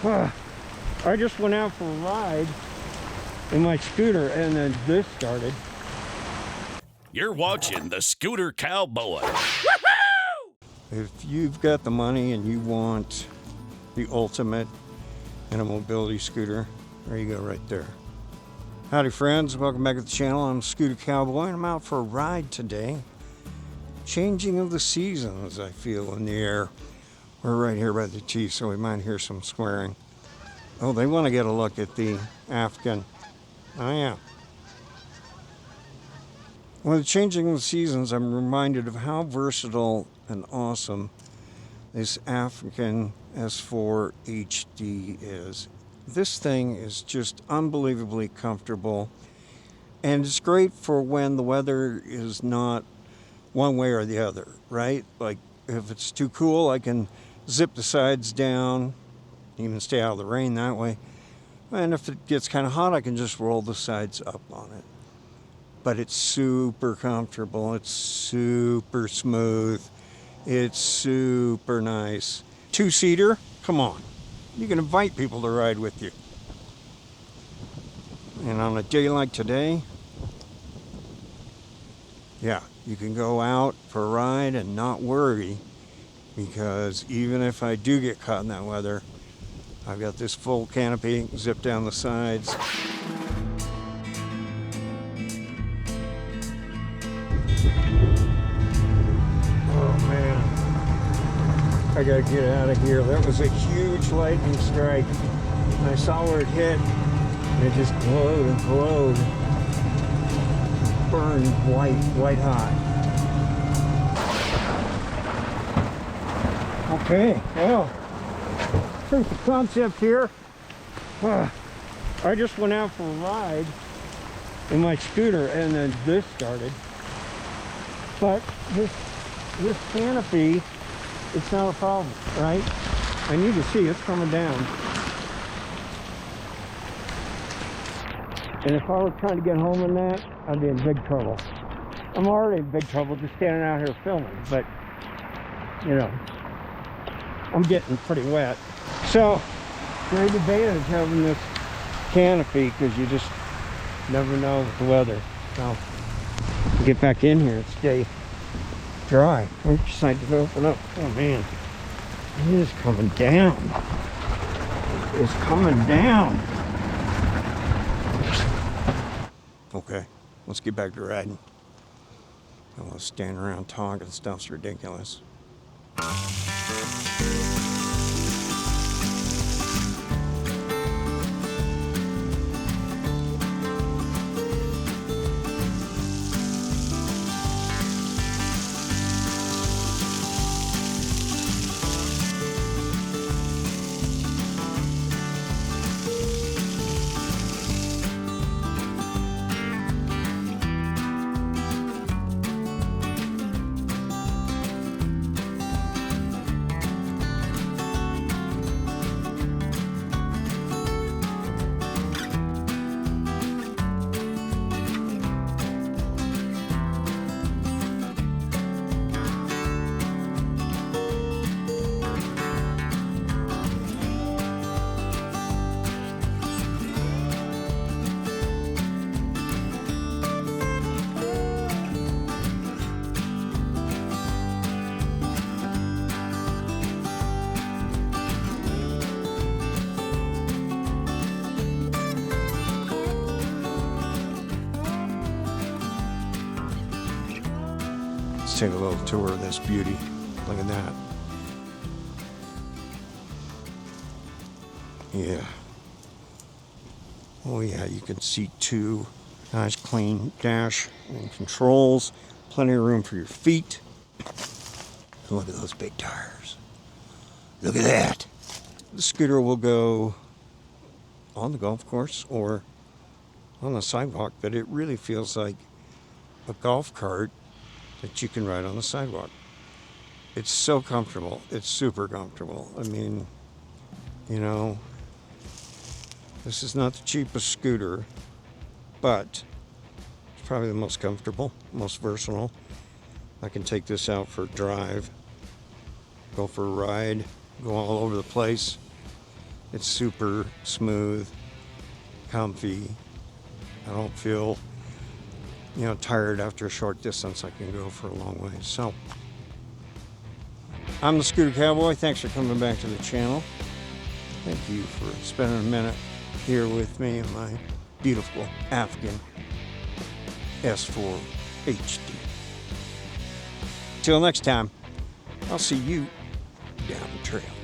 I just went out for a ride in my scooter and then this started. You're watching the Scooter Cowboy. If you've got the money and you want the ultimate in a mobility scooter, there you go right there. Howdy friends, welcome back to the channel. I'm Scooter Cowboy and I'm out for a ride today. Changing of the seasons, I feel, in the air. We're right here by the T, so we might hear some swearing. Oh, they want to get a look at the Afikim. Oh yeah. With the changing of the seasons, I'm reminded of how versatile and awesome this Afikim S4 HD is. This thing is just unbelievably comfortable, and it's great for when the weather is not one way or the other, right? Like if it's too cool, I can zip the sides down, even stay out of the rain that way. And if it gets kind of hot, I can just roll the sides up on it. But it's super comfortable, it's super smooth, it's super nice. Two-seater, come on. You can invite people to ride with you. And on a day like today, yeah, you can go out for a ride and not worry, because even if I do get caught in that weather, I've got this full canopy, zip down the sides. Oh man, I gotta get out of here. That was a huge lightning strike. And I saw where it hit, and it just glowed and glowed. Burned white hot. Okay, well, proof of concept here. I just went out for a ride in my scooter and then this started. But this canopy, it's not a problem, right? And you can see it's coming down. And if I were trying to get home in that, I'd be in big trouble. I'm already in big trouble just standing out here filming, but you know, I'm getting pretty wet. So, great advantage having this canopy, because you just never know with the weather. So, get back in here and stay dry. I'm excited to open up. Oh man, it is coming down. It's coming down. Okay, let's get back to riding. I want to stand around talking, stuff's ridiculous. Take a little tour of this beauty. Look at that. Yeah. Oh yeah, you can see two nice clean dash and controls. Plenty of room for your feet. Look at those big tires. Look at that. The scooter will go on the golf course or on the sidewalk, but it really feels like a golf cart that you can ride on the sidewalk. It's so comfortable. It's super comfortable. I mean, you know, this is not the cheapest scooter, but it's probably the most comfortable, most versatile. I can take this out for a drive, go for a ride, go all over the place. It's super smooth, comfy. I don't feel, tired after a short distance. I can go for a long way. So, I'm the Scooter Cowboy. Thanks for coming back to the channel. Thank you for spending a minute here with me in my beautiful Afikim S4 HD. Till next time, I'll see you down the trail.